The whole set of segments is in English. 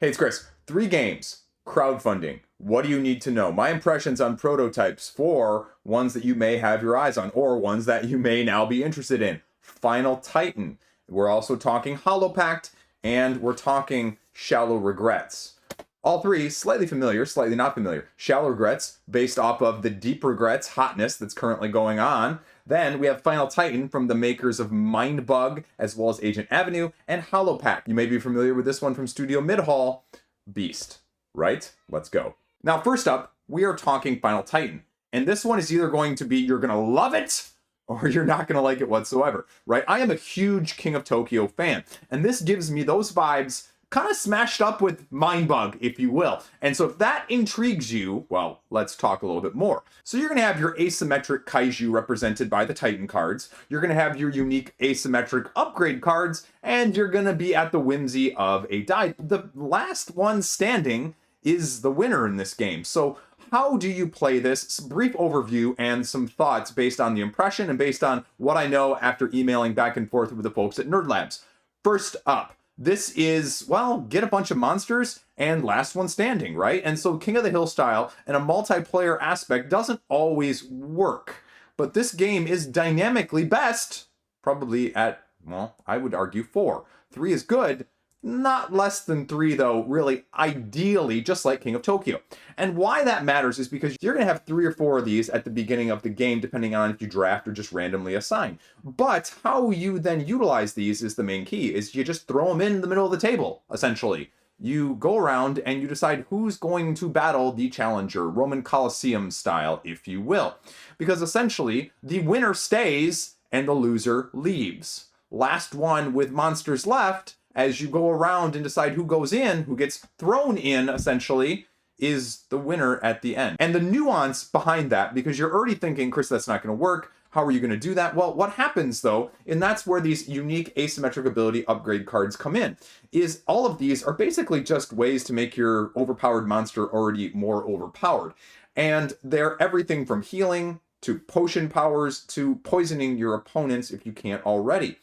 Hey, it's Chris. 3 games. Crowdfunding. What do you need to know? My impressions on prototypes for ones that you may have your eyes on or ones that you may now be interested in. Final Titan. We're also talking Hollow Pact, and we're talking Shallow Regrets. All 3 slightly familiar, slightly not familiar. Shallow Regrets, based off of the Deep Regrets hotness that's currently going on. Then we have Final Titan from the makers of Mindbug, as well as Agent Avenue, and Hollow Pact. You may be familiar with this one from Studio Midhall, Beast. Right? Let's go. Now, first up, we are talking Final Titan. And this one is either going to be you're going to love it, or you're not going to like it whatsoever. Right? I am a huge King of Tokyo fan. And this gives me those vibes kind of smashed up with Mindbug, if you will. And so if that intrigues you, well, let's talk a little bit more. So you're going to have your asymmetric kaiju represented by the Titan cards. You're going to have your unique asymmetric upgrade cards, and you're going to be at the whimsy of a die. The last one standing is the winner in this game. So how do you play this? Brief overview and some thoughts based on the impression and based on what I know after emailing back and forth with the folks at Nerd Labs. First up, this is, well, get a bunch of monsters and last one standing, right? And so King of the Hill style and a multiplayer aspect doesn't always work. But this game is dynamically best, probably at, well, I would argue 4. 3 is good. Not less than 3, though, really, ideally, just like King of Tokyo. And why that matters is because you're going to have 3 or 4 of these at the beginning of the game, depending on if you draft or just randomly assign. But how you then utilize these is the main key, is you just throw them in the middle of the table, essentially. You go around and you decide who's going to battle the challenger, Roman Colosseum style, if you will. Because essentially, the winner stays and the loser leaves. Last one with monsters left, as you go around and decide who goes in, who gets thrown in, essentially, is the winner at the end. And the nuance behind that, because you're already thinking, Chris, that's not going to work. How are you going to do that? Well, what happens, though, and that's where these unique asymmetric ability upgrade cards come in, is all of these are basically just ways to make your overpowered monster already more overpowered. And they're everything from healing to potion powers to poisoning your opponents if you can't already.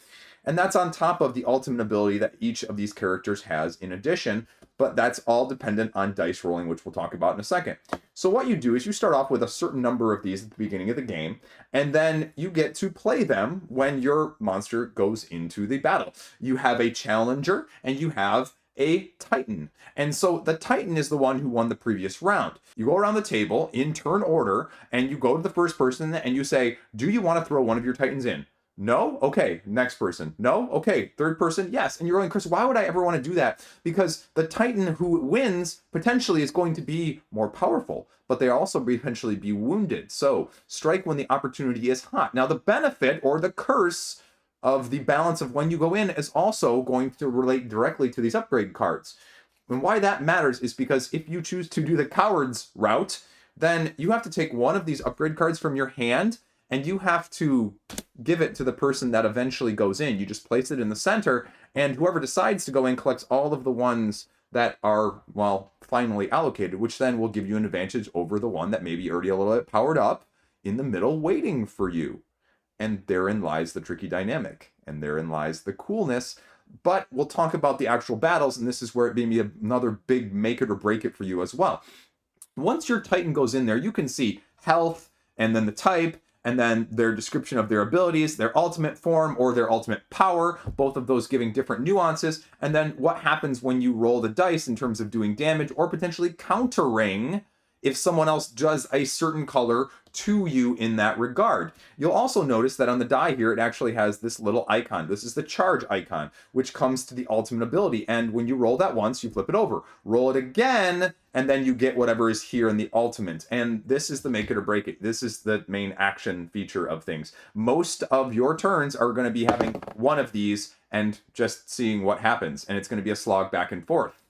And that's on top of the ultimate ability that each of these characters has in addition, but that's all dependent on dice rolling, which we'll talk about in a second. So what you do is you start off with a certain number of these at the beginning of the game, and then you get to play them when your monster goes into the battle. You have a challenger, and you have a Titan. And so the Titan is the one who won the previous round. You go around the table in turn order, and you go to the first person, and you say, do you want to throw one of your Titans in? No? Okay. Next person. No? Okay. Third person? Yes. And you're going, Chris, why would I ever want to do that? Because the Titan who wins potentially is going to be more powerful, but they also potentially be wounded. So strike when the opportunity is hot. Now, the benefit or the curse of the balance of when you go in is also going to relate directly to these upgrade cards. And why that matters is because if you choose to do the coward's route, then you have to take one of these upgrade cards from your hand and you have to give it to the person that eventually goes in. You just place it in the center, and whoever decides to go in collects all of the ones that are, well, finally allocated, which then will give you an advantage over the one that may be already a little bit powered up in the middle waiting for you. And therein lies the tricky dynamic, and therein lies the coolness. But we'll talk about the actual battles, and this is where it may be another big make it or break it for you as well. Once your Titan goes in there, you can see health, and then the type, and then their description of their abilities, their ultimate form or their ultimate power, both of those giving different nuances, and then what happens when you roll the dice in terms of doing damage or potentially countering if someone else does a certain color to you in that regard. You'll also notice that on the die here, it actually has this little icon. This is the charge icon, which comes to the ultimate ability. And when you roll that once, you flip it over. Roll it again, and then you get whatever is here in the ultimate. And this is the make it or break it. This is the main action feature of things. Most of your turns are going to be having one of these and just seeing what happens. And it's going to be a slog back and forth.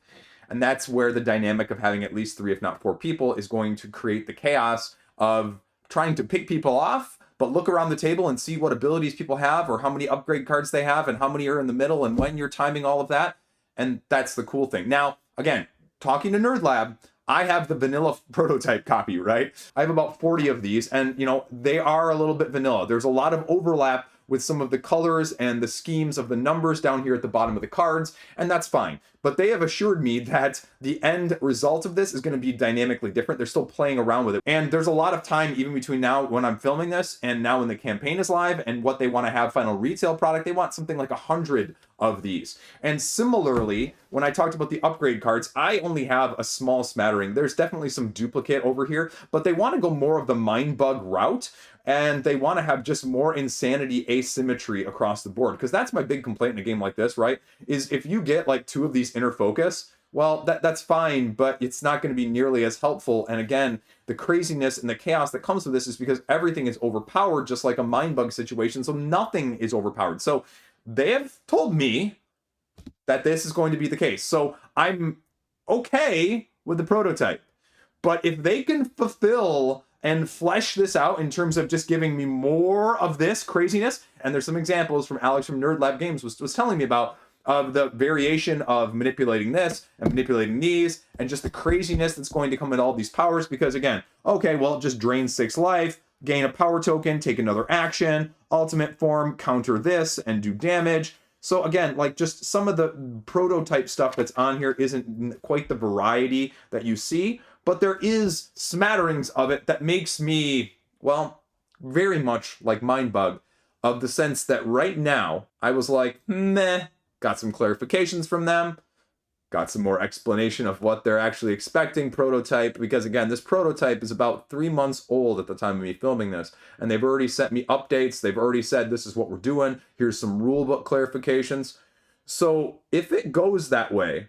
And that's where the dynamic of having at least 3, if not 4 people is going to create the chaos of trying to pick people off, but look around the table and see what abilities people have or how many upgrade cards they have and how many are in the middle and when you're timing all of that. And that's the cool thing. Now, again, talking to Nerd Lab, I have the vanilla prototype copy, right? I have about 40 of these, and they are a little bit vanilla. There's a lot of overlap with some of the colors and the schemes of the numbers down here at the bottom of the cards, and that's fine. but they have assured me that the end result of this is going to be dynamically different. They're still playing around with it. And there's a lot of time even between now when I'm filming this and now when the campaign is live and what they want to have final retail product. They want something like 100 of these. And similarly, when I talked about the upgrade cards, I only have a small smattering. There's definitely some duplicate over here, but they want to go more of the Mindbug route, and they want to have just more insanity asymmetry across the board. Because that's my big complaint in a game like this, right? Is if you get like 2 of these inner focus, well, that's fine, but it's not going to be nearly as helpful. And again, the craziness and the chaos that comes with this is because everything is overpowered, just like a Mindbug situation, so nothing is overpowered. So they have told me that this is going to be the case. So I'm okay with the prototype. But if they can fulfill and flesh this out in terms of just giving me more of this craziness, and there's some examples from Alex from Nerd Lab Games was telling me about of the variation of manipulating this and manipulating these and just the craziness that's going to come in all these powers, because again, okay, well, just drain 6 life, gain a power token, take another action, ultimate form, counter this and do damage. So again, like just some of the prototype stuff that's on here isn't quite the variety that you see, but there is smatterings of it that makes me, well, very much like Mindbug, of the sense that right now I was like, meh, got some clarifications from them, got some more explanation of what they're actually expecting prototype, because again, this prototype is about 3 months old at the time of me filming this, and they've already sent me updates, they've already said this is what we're doing, here's some rulebook clarifications. So if it goes that way,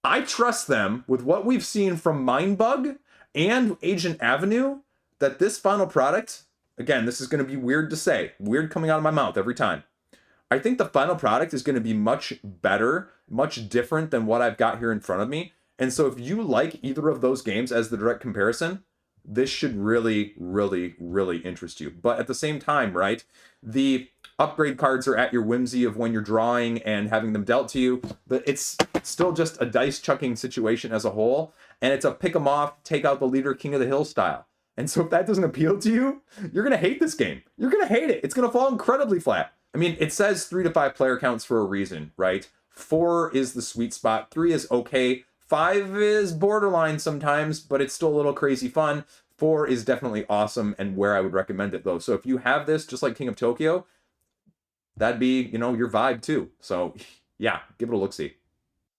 I trust them with what we've seen from Mindbug and Agent Avenue, that this final product, again, this is going to be weird to say, weird coming out of my mouth every time. I think the final product is going to be much better, much different than what I've got here in front of me. And so if you like either of those games as the direct comparison, this should really, really, really interest you. But at the same time, right, the upgrade cards are at your whimsy of when you're drawing and having them dealt to you. But it's still just a dice chucking situation as a whole. And it's a pick 'em off, take out the leader, King of the Hill style. And so if that doesn't appeal to you, you're going to hate this game. You're going to hate it. It's going to fall incredibly flat. I mean, it says 3 to 5 player counts for a reason, right? 4 is the sweet spot. 3 is okay. 5 is borderline sometimes, but it's still a little crazy fun. 4 is definitely awesome and where I would recommend it, though. So if you have this, just like King of Tokyo, that'd be, you know, your vibe, too. So, yeah, give it a look-see.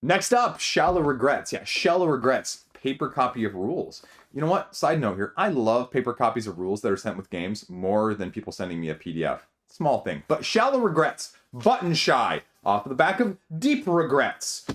Next up, Shallow Regrets. Yeah, Shallow Regrets. Paper copy of rules. You know what? Side note here. I love paper copies of rules that are sent with games more than people sending me a PDF. Small thing. But Shallow Regrets. Button Shy. Off the back of Deep Regrets.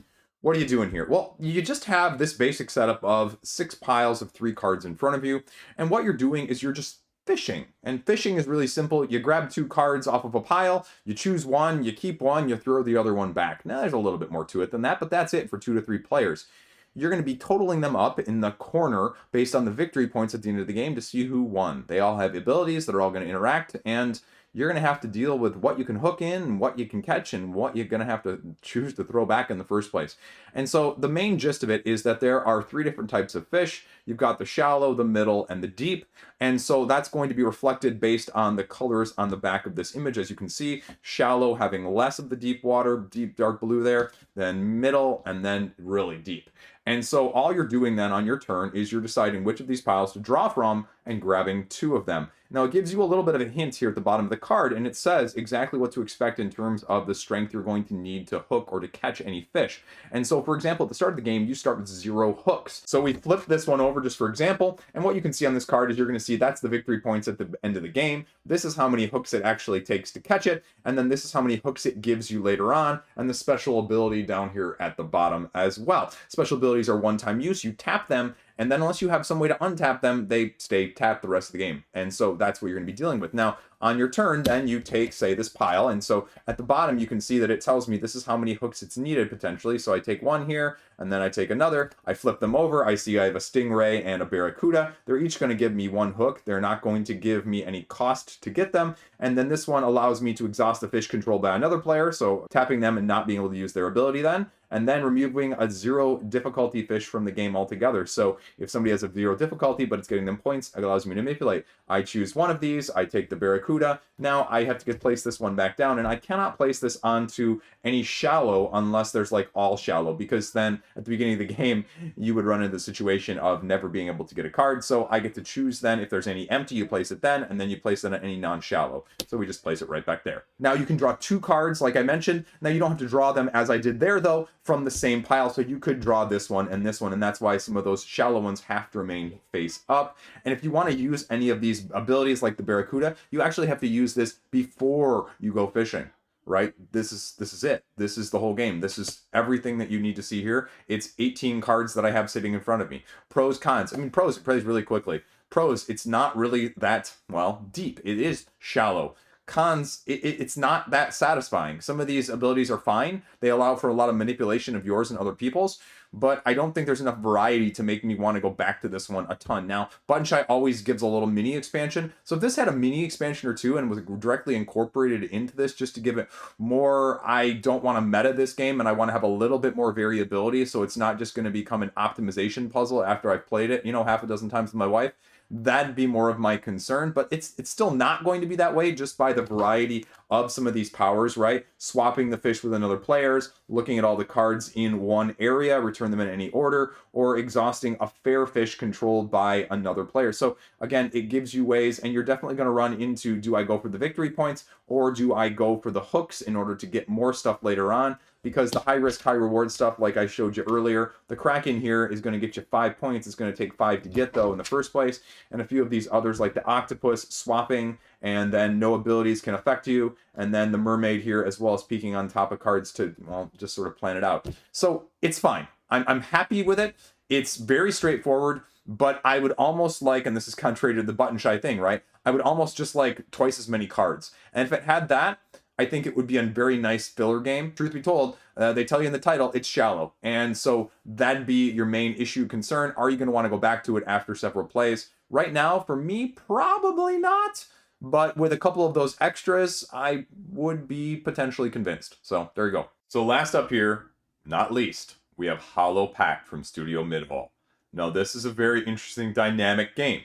What are you doing here? Well, you just have this basic setup of 6 piles of 3 cards in front of you. And what you're doing is you're just fishing. And fishing is really simple. You grab 2 cards off of a pile, you choose one, you keep one, you throw the other one back. Now, there's a little bit more to it than that, but that's it for 2 to 3 players. You're going to be totaling them up in the corner based on the victory points at the end of the game to see who won. They all have abilities that are all going to interact, and you're going to have to deal with what you can hook in and what you can catch and what you're going to have to choose to throw back in the first place. And so the main gist of it is that there are 3 different types of fish. You've got the shallow, the middle, and the deep. And so that's going to be reflected based on the colors on the back of this image. As you can see, shallow having less of the deep water, deep dark blue there, then middle, and then really deep. And so all you're doing then on your turn is you're deciding which of these piles to draw from and grabbing 2 of them. Now, it gives you a little bit of a hint here at the bottom of the card, and it says exactly what to expect in terms of the strength you're going to need to hook or to catch any fish. And so, for example, at the start of the game, you start with 0 hooks. So we flip this one over just for example, and what you can see on this card is you're going to see that's the victory points at the end of the game. This is how many hooks it actually takes to catch it, and then this is how many hooks it gives you later on, and the special ability down here at the bottom as well. Special abilities are one-time use. You tap them, and then unless you have some way to untap them, they stay tapped the rest of the game. And so that's what you're going to be dealing with. Now, on your turn, then you take, say, this pile. And so at the bottom, you can see that it tells me this is how many hooks it's needed potentially. So I take one here, and then I take another. I flip them over. I see I have a stingray and a barracuda. They're each going to give me 1 hook. They're not going to give me any cost to get them. And then this one allows me to exhaust the fish controlled by another player. So tapping them and not being able to use their ability then. and then removing a 0 difficulty fish from the game altogether. So if somebody has a 0 difficulty, but it's getting them points, it allows me to manipulate. I choose one of these, I take the Barracuda, now I have to place this one back down, and I cannot place this onto any shallow unless there's like all shallow, because then at the beginning of the game, you would run into the situation of never being able to get a card. So I get to choose then, if there's any empty, you place it then, and then you place it on any non-shallow. So we just place it right back there. Now you can draw 2 cards, like I mentioned. Now you don't have to draw them as I did there though, from the same pile. So you could draw this one, and that's why some of those shallow ones have to remain face up. And if you want to use any of these abilities like the Barracuda, you actually have to use this before you go fishing. Right? This is it. This is the whole game. This is everything that you need to see here. It's 18 cards that I have sitting in front of me. Pros, cons. I mean, pros really quickly. Pros, it's not really that, well, deep. It is shallow. Cons, it's not that satisfying. Some of these abilities are fine. They allow for a lot of manipulation of yours and other people's, but I don't think there's enough variety to make me want to go back to this one a ton. Now, Button Shy always gives a little mini expansion, so if this had a mini expansion or two and was directly incorporated into this just to give it more, I don't want to meta this game, and I want to have a little bit more variability, so it's not just going to become an optimization puzzle after I've played it, half a dozen times with my wife. That'd be more of my concern, but it's still not going to be that way just by the variety of some of these powers, right? Swapping the fish with another player's, looking at all the cards in one area, return them in any order, or exhausting a fair fish controlled by another player. So again, it gives you ways, and you're definitely going to run into, do I go for the victory points or do I go for the hooks in order to get more stuff later on? Because the high risk, high reward stuff, like I showed you earlier, the Kraken here is going to get you 5 points. It's going to take 5 to get, though, in the first place. And a few of these others, like the Octopus, swapping, and then no abilities can affect you. And then the Mermaid here, as well as peeking on top of cards to, well, just sort of plan it out. So it's fine. I'm happy with it. It's very straightforward, but I would almost like, and this is contrary to the Button Shy thing, right? I would almost just like twice as many cards. And if it had that, I think it would be a very nice filler game. Truth be told, they tell you in the title, it's shallow. And so that'd be your main issue concern. Are you going to want to go back to it after several plays? Right now, for me, probably not. But with a couple of those extras, I would be potentially convinced. So there you go. So last up here, not least, we have Hollow Pact from Studio Midhall. Now this is a very interesting dynamic game.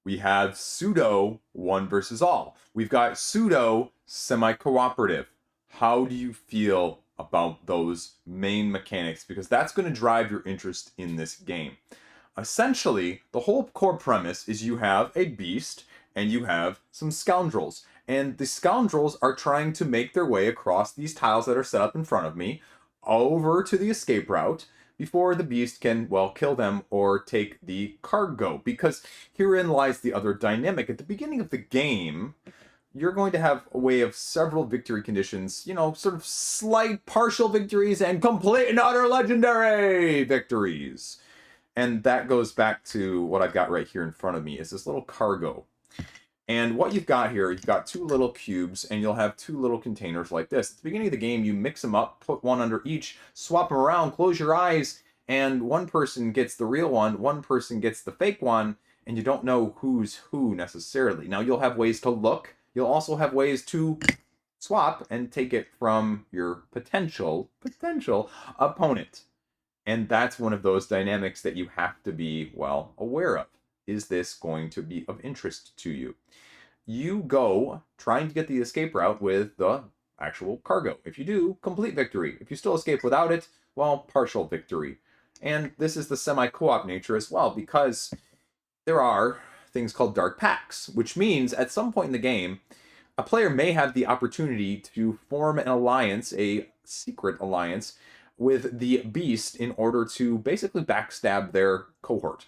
We have pseudo one versus all. We've got pseudo semi-cooperative. How do you feel about those main mechanics? Because that's going to drive your interest in this game. Essentially, the whole core premise is you have a beast and you have some scoundrels. And the scoundrels are trying to make their way across these tiles that are set up in front of me over to the escape route before the beast can, well, kill them or take the cargo. Because herein lies the other dynamic. At the beginning of the game, you're going to have a way of several victory conditions, sort of slight partial victories and complete and utter legendary victories. And that goes back to what I've got right here in front of me, is this little cargo. And what you've got here, you've got 2 little cubes, and you'll have 2 little containers like this. At the beginning of the game, you mix them up, put one under each, swap them around, close your eyes, and one person gets the real one person gets the fake one, and you don't know who's who necessarily. Now, you'll have ways to look. You'll also have ways to swap and take it from your potential opponent. And that's one of those dynamics that you have to be, well, aware of. Is this going to be of interest to you? You go trying to get the escape route with the actual cargo. If you do, complete victory. If you still escape without it, well, partial victory. And this is the semi-co-op nature as well, because there are things called dark pacts, which means at some point in the game, a player may have the opportunity to form an alliance, a secret alliance, with the beast in order to basically backstab their cohort.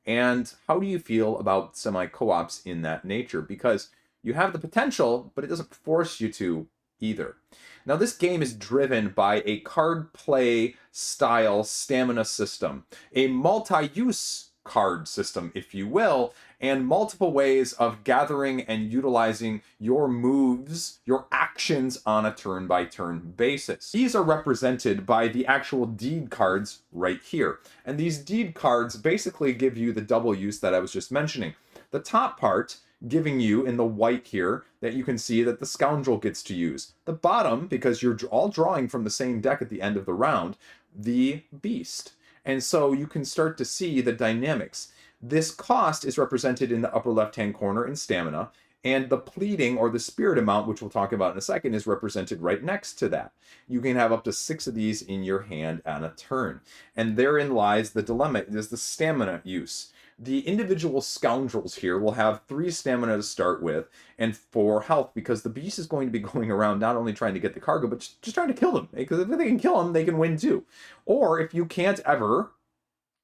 And how do you feel about semi-co-ops in that nature? Because you have the potential, but it doesn't force you to either. Now, this game is driven by a card play style stamina system, a multi-use card system, if you will, and multiple ways of gathering and utilizing your moves, your actions on a turn-by-turn basis. These are represented by the actual deed cards right here. And these deed cards basically give you the double use that I was just mentioning. The top part giving you in the white here that you can see that the Scoundrel gets to use. The bottom, because you're all drawing from the same deck at the end of the round, the Beast. And so you can start to see the dynamics. This cost is represented in the upper left-hand corner in stamina, and the pleading or the spirit amount, which we'll talk about in a second, is represented right next to that. You can have up to 6 of these in your hand on a turn. And therein lies the dilemma, is the stamina use. The individual Scoundrels here will have 3 stamina to start with and 4 health, because the Beast is going to be going around not only trying to get the cargo, but just trying to kill them. Because if they can kill them, they can win too. Or if you can't ever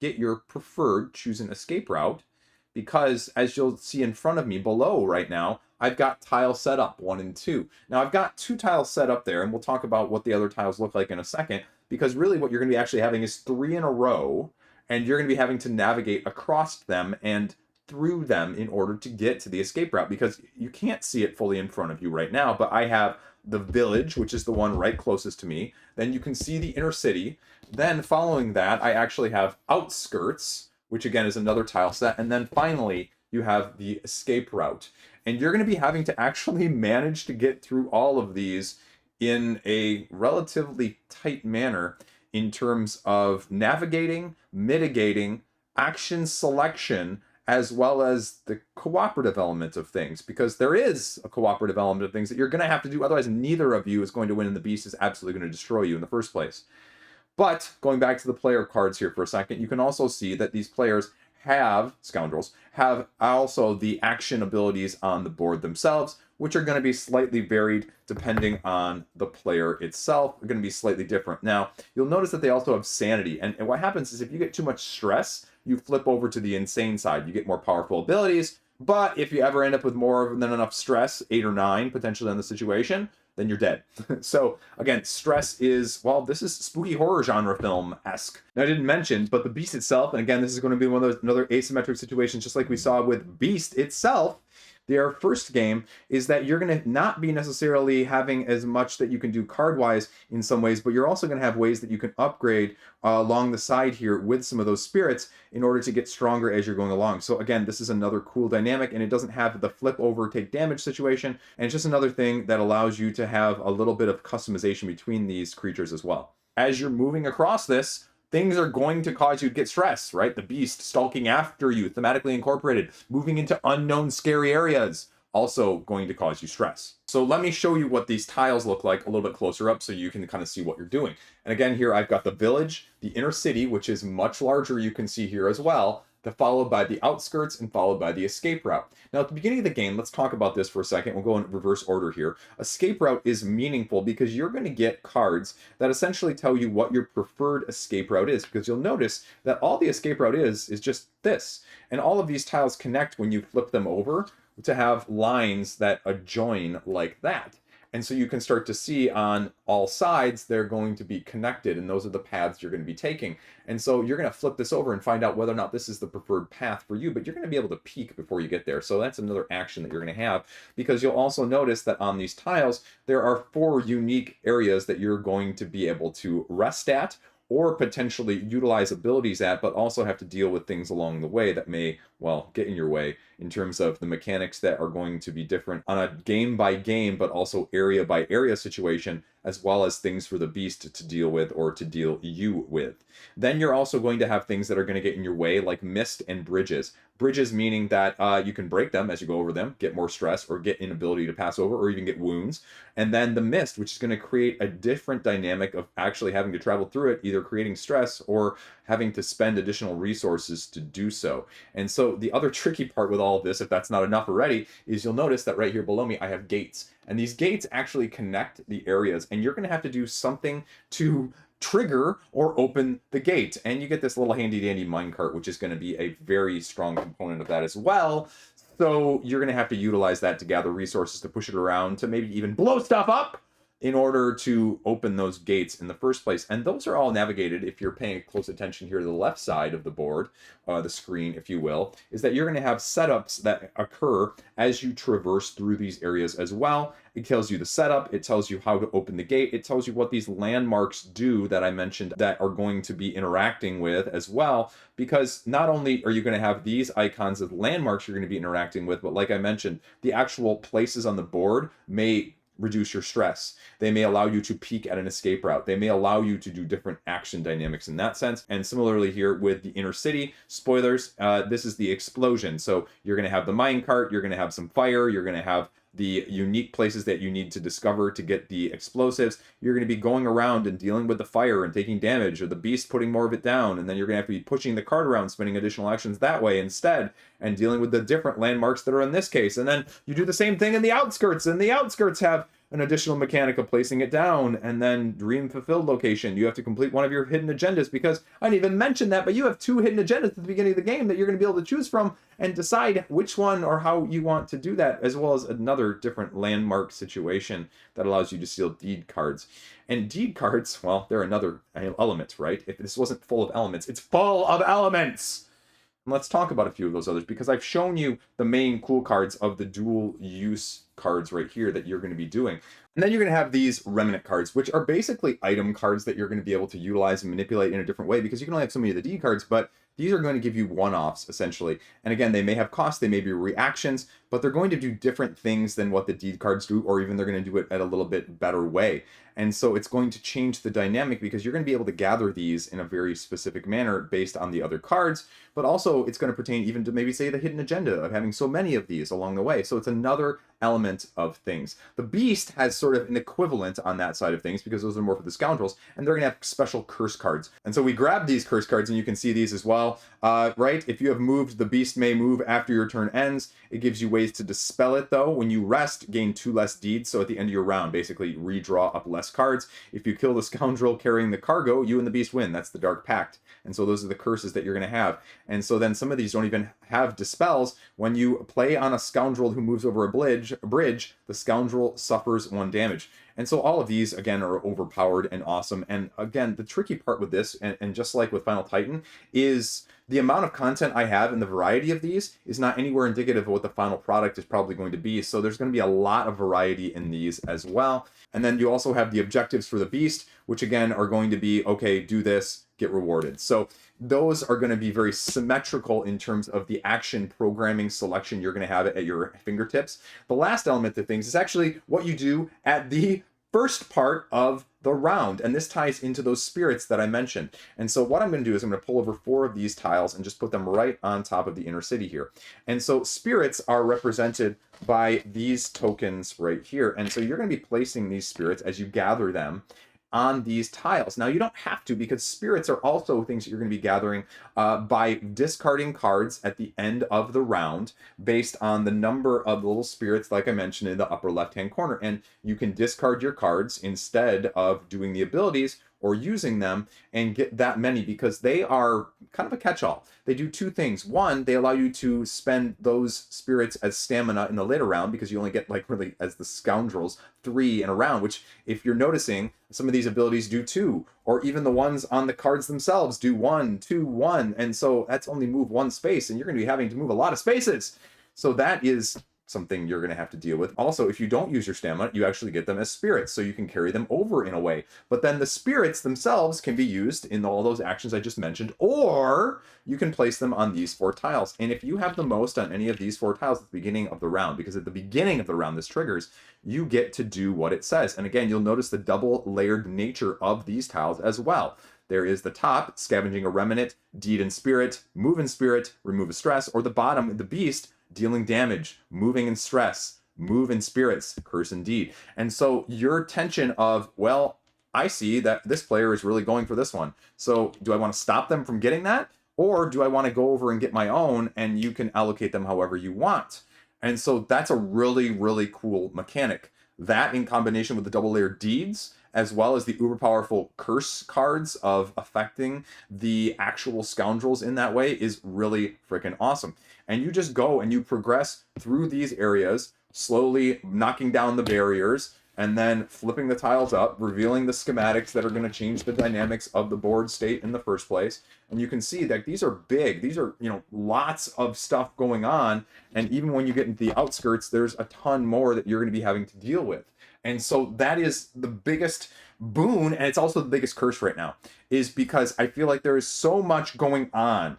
get your preferred, choose an escape route, because as you'll see in front of me below right now, I've got tiles set up, 1 and 2. Now I've got 2 tiles set up there, and we'll talk about what the other tiles look like in a second, because really what you're going to be actually having is 3 in a row, and you're going to be having to navigate across them and through them in order to get to the escape route, because you can't see it fully in front of you right now, but I have the village, which is the one right closest to me. Then you can see the inner city. Then following that, I actually have outskirts, which again is another tile set. And then finally, you have the escape route. And you're going to be having to actually manage to get through all of these in a relatively tight manner in terms of navigating, mitigating, action selection, as well as the cooperative element of things, because there is a cooperative element of things that you're going to have to do. Otherwise, neither of you is going to win, and the Beast is absolutely going to destroy you in the first place. But going back to the player cards here for a second, you can also see that these players Scoundrels, have also the action abilities on the board themselves, which are going to be slightly varied depending on the player itself. They're going to be slightly different. Now, you'll notice that they also have sanity. And what happens is if you get too much stress, you flip over to the insane side. You get more powerful abilities. But if you ever end up with more than enough stress, 8 or 9 potentially on the situation, then you're dead. So again, stress is, well, this is spooky horror genre film-esque. Now I didn't mention, but the Beast itself, and again, this is going to be one of those another asymmetric situations, just like we saw with Beast itself. Their first game is that you're going to not be necessarily having as much that you can do card-wise in some ways, but you're also going to have ways that you can upgrade along the side here with some of those spirits in order to get stronger as you're going along. So again, this is another cool dynamic, and it doesn't have the flip over, take damage situation, and it's just another thing that allows you to have a little bit of customization between these creatures as well. As you're moving across this, things are going to cause you to get stressed, right? The Beast stalking after you, thematically incorporated, moving into unknown scary areas, also going to cause you stress. So let me show you what these tiles look like a little bit closer up so you can kind of see what you're doing. And again, here I've got the village, the inner city, which is much larger, you can see here as well, followed by the outskirts and followed by the escape route. Now at the beginning of the game, let's talk about this for a second. We'll go in reverse order here. Escape route is meaningful because you're going to get cards that essentially tell you what your preferred escape route is, because you'll notice that all the escape route is just this. And all of these tiles connect when you flip them over to have lines that adjoin like that. And so you can start to see on all sides, they're going to be connected, and those are the paths you're going to be taking. And so you're going to flip this over and find out whether or not this is the preferred path for you, but you're going to be able to peek before you get there. So that's another action that you're going to have, because you'll also notice that on these tiles, there are 4 unique areas that you're going to be able to rest at, or potentially utilize abilities at, but also have to deal with things along the way that may, well, get in your way in terms of the mechanics that are going to be different on a game by game, but also area by area situation, as well as things for the Beast to deal with or to deal you with. Then you're also going to have things that are going to get in your way, like mist and bridges. Bridges meaning that you can break them as you go over them, get more stress, or get inability to pass over, or even get wounds. And then the mist, which is going to create a different dynamic of actually having to travel through it, either creating stress or having to spend additional resources to do so. And so the other tricky part with all of this, if that's not enough already, is you'll notice that right here below me, I have gates. And these gates actually connect the areas, and you're going to have to do something to trigger or open the gate. And you get this little handy dandy minecart, which is going to be a very strong component of that as well. So you're going to have to utilize that to gather resources to push it around, to maybe even blow stuff up, in order to open those gates in the first place. And those are all navigated, if you're paying close attention here to the left side of the board, the screen, if you will, is that you're going to have setups that occur as you traverse through these areas as well. It tells you the setup, it tells you how to open the gate, it tells you what these landmarks do that I mentioned that are going to be interacting with as well, because not only are you going to have these icons of landmarks you're going to be interacting with, but like I mentioned, the actual places on the board may reduce your stress. They may allow you to peek at an escape route. They may allow you to do different action dynamics in that sense. And similarly here with the inner city, spoilers, this is the explosion. So you're going to have the minecart, you're going to have some fire, you're going to have the unique places that you need to discover to get the explosives. You're going to be going around and dealing with the fire and taking damage, or the beast putting more of it down, and then you're going to have to be pushing the cart around, spending additional actions that way instead, and dealing with the different landmarks that are in this case. And then you do the same thing in the outskirts, and the outskirts have an additional mechanic of placing it down. And then dream fulfilled location, you have to complete one of your hidden agendas, because I didn't even mention that, but you have 2 hidden agendas at the beginning of the game that you're going to be able to choose from and decide which one or how you want to do that, as well as another different landmark situation that allows you to steal deed cards. And deed cards, well, they're another element, right? If this wasn't full of elements, it's full of elements. And let's talk about a few of those others, because I've shown you the main cool cards of the dual use cards right here that you're going to be doing. And then you're going to have these remnant cards, which are basically item cards that you're going to be able to utilize and manipulate in a different way, because you can only have so many of the D cards, but these are going to give you one-offs, essentially. And again, they may have costs, they may be reactions, but they're going to do different things than what the deed cards do, or even they're going to do it at a little bit better way. And so it's going to change the dynamic, because you're going to be able to gather these in a very specific manner based on the other cards, but also it's going to pertain even to maybe say the hidden agenda of having so many of these along the way. So it's another element of things. The beast has sort of an equivalent on that side of things, because those are more for the scoundrels, and they're going to have special curse cards. And so we grab these curse cards, and you can see these as well, right? If you have moved, the beast may move after your turn ends. It gives you ways to dispel it, though. When you rest, gain 2 less deeds, so at the end of your round, basically redraw up less cards. If you kill the scoundrel carrying the cargo, you and the beast win. That's the Dark Pact. And so those are the curses that you're going to have. And so then some of these don't even have dispels. When you play on a scoundrel who moves over a bridge, the scoundrel suffers 1 damage. And so all of these, again, are overpowered and awesome. And again, the tricky part with this, and just like with Final Titan, is the amount of content I have and the variety of these is not anywhere indicative of what the final product is probably going to be. So there's going to be a lot of variety in these as well. And then you also have the objectives for the beast, which again are going to be, okay, do this, get rewarded. So those are going to be very symmetrical in terms of the action programming selection you're going to have at your fingertips. The last element of things is actually what you do at the first part of the round, and this ties into those spirits that I mentioned. And so what I'm going to do is I'm going to pull over 4 of these tiles and just put them right on top of the inner city here. And so spirits are represented by these tokens right here. And so you're going to be placing these spirits as you gather them on these tiles. Now, you don't have to, because spirits are also things that you're going to be gathering by discarding cards at the end of the round based on the number of little spirits, like I mentioned, in the upper left-hand corner. And you can discard your cards instead of doing the abilities or using them and get that many, because they are kind of a catch-all. They do 2 things. One, they allow you to spend those spirits as stamina in the later round, because you only get, like, really, as the scoundrels, 3 in a round, which, if you're noticing, some of these abilities do 2, or even the ones on the cards themselves do 1, 2, 1, and so that's only move 1 space, and you're going to be having to move a lot of spaces. So that is something you're going to have to deal with. Also, if you don't use your stamina, you actually get them as spirits, so you can carry them over in a way. But then the spirits themselves can be used in all those actions I just mentioned, or you can place them on these 4 tiles. And if you have the most on any of these 4 tiles at the beginning of the round, because at the beginning of the round this triggers, you get to do what it says. And again, you'll notice the double layered nature of these tiles as well. There is the top, scavenging a remnant, deed and spirit, move and spirit, remove a stress, or the bottom, the beast, dealing damage, moving in stress, move in spirits, curse and deed. And so your tension of, well, I see that this player is really going for this one. So do I want to stop them from getting that? Or do I want to go over and get my own, and you can allocate them however you want? And so that's a really, really cool mechanic. That, in combination with the double layered deeds, as well as the uber powerful curse cards of affecting the actual scoundrels in that way, is really freaking awesome. And you just go and you progress through these areas, slowly knocking down the barriers, and then flipping the tiles up, revealing the schematics that are going to change the dynamics of the board state in the first place. And you can see that these are big. These are, lots of stuff going on. And even when you get into the outskirts, there's a ton more that you're going to be having to deal with. And so that is the biggest boon, and it's also the biggest curse right now, is because I feel like there is so much going on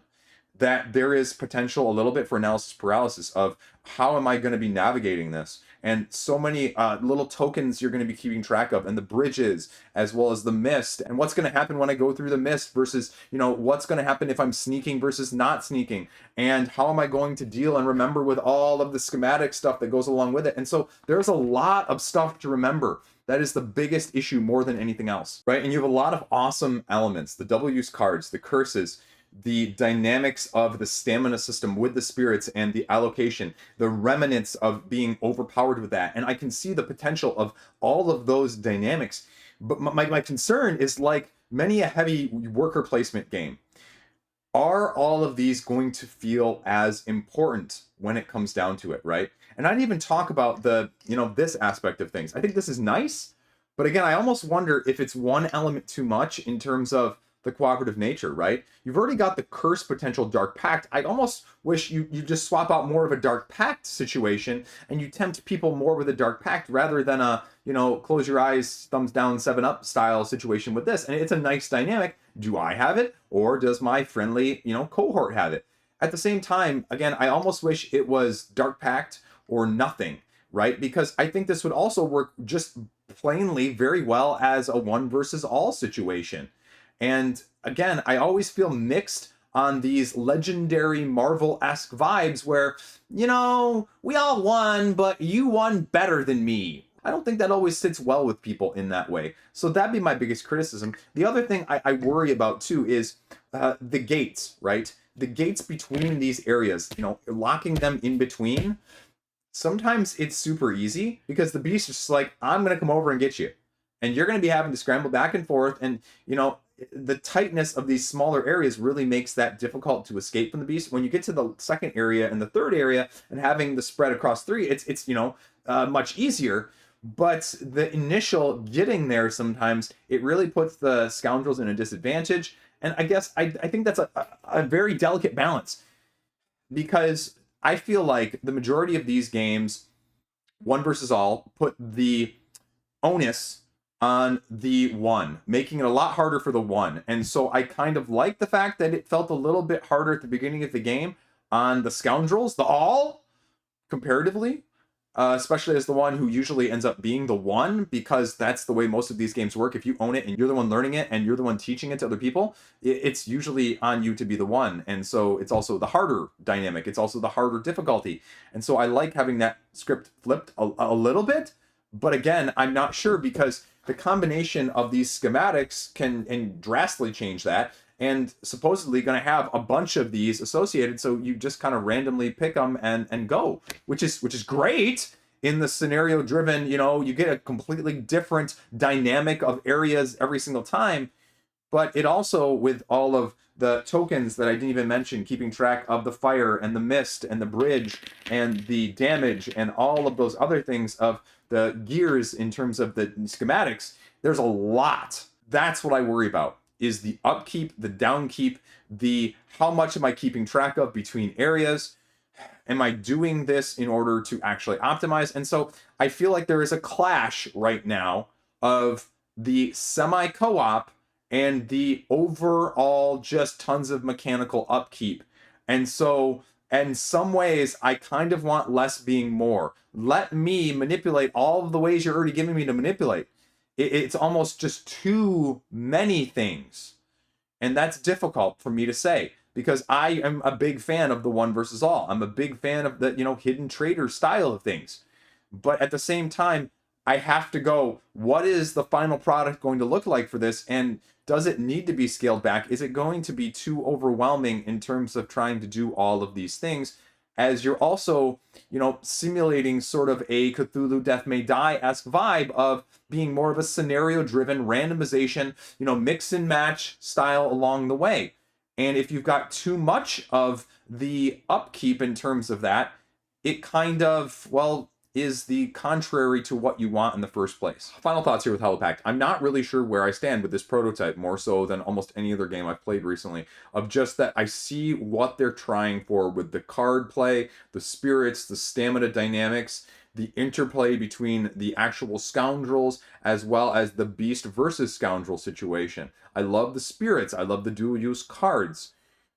that there is potential a little bit for analysis paralysis of how am I going to be navigating this? And so many little tokens you're going to be keeping track of, and the bridges, as well as the mist, and what's going to happen when I go through the mist versus, what's going to happen if I'm sneaking versus not sneaking, and how am I going to deal and remember with all of the schematic stuff that goes along with it. And so there's a lot of stuff to remember. That is the biggest issue more than anything else, right? And you have a lot of awesome elements, the double use cards, the curses, the dynamics of the stamina system with the spirits and the allocation, the remnants of being overpowered with that. And I can see the potential of all of those dynamics. But my concern is, like many a heavy worker placement game, are all of these going to feel as important when it comes down to it, right? And I didn't even talk about the, this aspect of things. I think this is nice, but again, I almost wonder if it's one element too much in terms of the cooperative nature, right? You've already got the curse potential Dark Pact. I almost wish you just swap out more of a Dark Pact situation and you tempt people more with a Dark Pact rather than a, close your eyes, thumbs down, 7-Up style situation with this. And it's a nice dynamic. Do I have it? Or does my friendly, cohort have it? At the same time, again, I almost wish it was Dark Pact or nothing, right? Because I think this would also work just plainly very well as a one versus all situation. And again, I always feel mixed on these legendary Marvel-esque vibes where, we all won, but you won better than me. I don't think that always sits well with people in that way. So that'd be my biggest criticism. The other thing I worry about too is the gates, right? The gates between these areas, locking them in between. Sometimes it's super easy because the beast is just like, I'm going to come over and get you. And you're going to be having to scramble back and forth. And, the tightness of these smaller areas really makes that difficult to escape from the beast. When you get to the second area and the third area and having the spread across 3, it's much easier. But the initial getting there, sometimes it really puts the scoundrels in a disadvantage. And I guess I think that's a very delicate balance, because I feel like the majority of these games, one versus all, put the onus on the one, making it a lot harder for the one. And so I kind of like the fact that it felt a little bit harder at the beginning of the game on the scoundrels, the all, comparatively, especially as the one who usually ends up being the one, because that's the way most of these games work. If you own it and you're the one learning it and you're the one teaching it to other people, it's usually on you to be the one. And so it's also the harder dynamic. It's also the harder difficulty. And so I like having that script flipped a little bit. But again, I'm not sure, because the combination of these schematics can drastically change that, and supposedly going to have a bunch of these associated, so you just kind of randomly pick them and go, which is great in the scenario driven. You get a completely different dynamic of areas every single time. But it also, with all of the tokens that I didn't even mention, keeping track of the fire and the mist and the bridge and the damage and all of those other things of the gears in terms of the schematics, there's a lot. That's what I worry about, is the upkeep, the downkeep, the how much am I keeping track of between areas? Am I doing this in order to actually optimize? And so I feel like there is a clash right now of the semi-co-op and the overall just tons of mechanical upkeep. And so in some ways, I kind of want less being more. Let me manipulate all of the ways you're already giving me to manipulate. It's almost just too many things. And that's difficult for me to say, because I am a big fan of the one versus all. I'm a big fan of the, hidden trader style of things. But at the same time, I have to go, what is the final product going to look like for this? And does it need to be scaled back? Is it going to be too overwhelming in terms of trying to do all of these things, as you're also, simulating sort of a Cthulhu Death May Die-esque vibe of being more of a scenario-driven randomization, mix and match style along the way. And if you've got too much of the upkeep in terms of that, it kind of, is the contrary to what you want in the first place. Final thoughts here with Hollow Pact. I'm not really sure where I stand with this prototype, more so than almost any other game I've played recently, of just that I see what they're trying for with the card play, the spirits, the stamina dynamics, the interplay between the actual scoundrels as well as the beast versus scoundrel situation. I love the spirits. I love the dual use cards.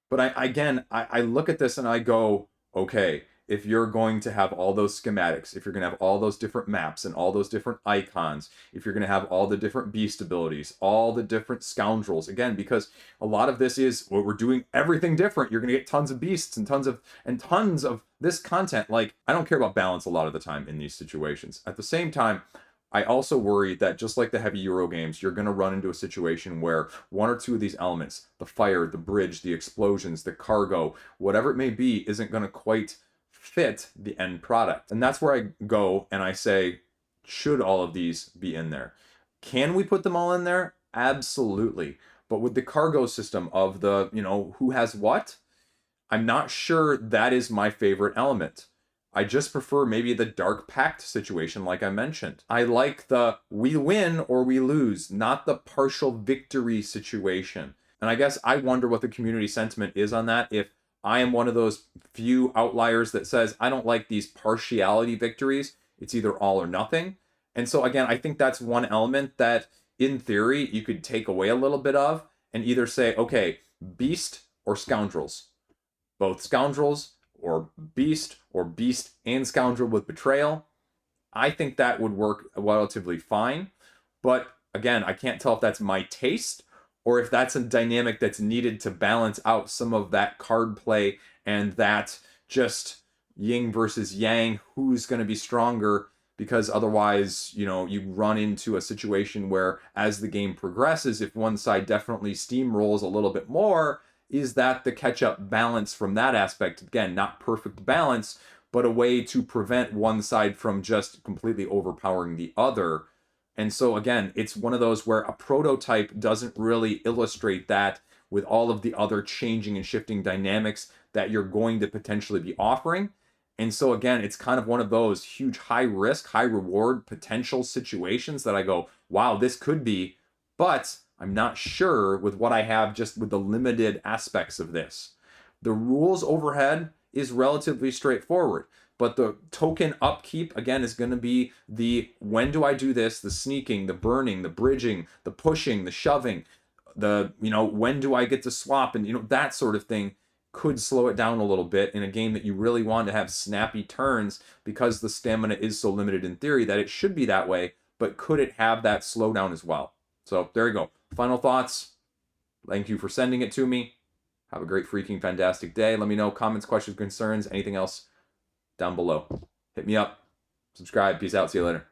But I look at this and I go, okay, if you're going to have all those schematics, if you're going to have all those different maps and all those different icons, if you're going to have all the different beast abilities, all the different scoundrels, again, because a lot of this is, well, we're doing everything different. You're going to get tons of beasts and tons of this content. Like, I don't care about balance a lot of the time in these situations. At the same time, I also worry that just like the heavy Euro games, you're going to run into a situation where one or two of these elements, the fire, the bridge, the explosions, the cargo, whatever it may be, isn't going to quite fit the end product. And that's where I go and I say, should all of these be in there? Can we put them all in there? Absolutely. But with the cargo system of the, who has what, I'm not sure that is my favorite element. I just prefer maybe the Dark Pact situation, like I mentioned. I like the we win or we lose, not the partial victory situation. And I guess I wonder what the community sentiment is on that. If I am one of those few outliers that says, I don't like these partiality victories, it's either all or nothing. And so again, I think that's one element that in theory you could take away a little bit of and either say, okay, beast or scoundrels. Both scoundrels or beast and scoundrel with betrayal. I think that would work relatively fine. But again, I can't tell if that's my taste or if that's a dynamic that's needed to balance out some of that card play and that just yin versus yang, who's going to be stronger, because otherwise, you run into a situation where as the game progresses, if one side definitely steamrolls a little bit more, is that the catch-up balance from that aspect? Again, not perfect balance, but a way to prevent one side from just completely overpowering the other. And so again, it's one of those where a prototype doesn't really illustrate that with all of the other changing and shifting dynamics that you're going to potentially be offering. And so again, it's kind of one of those huge high risk, high reward potential situations that I go, wow, this could be, but I'm not sure with what I have just with the limited aspects of this. The rules overhead is relatively straightforward, but the token upkeep, again, is going to be the when do I do this, the sneaking, the burning, the bridging, the pushing, the shoving, the, when do I get to swap, and, that sort of thing could slow it down a little bit in a game that you really want to have snappy turns because the stamina is so limited in theory that it should be that way, but could it have that slowdown as well? So there you go. Final thoughts. Thank you for sending it to me. Have a great freaking fantastic day. Let me know comments, questions, concerns, anything else down below. Hit me up. Subscribe. Peace out. See you later.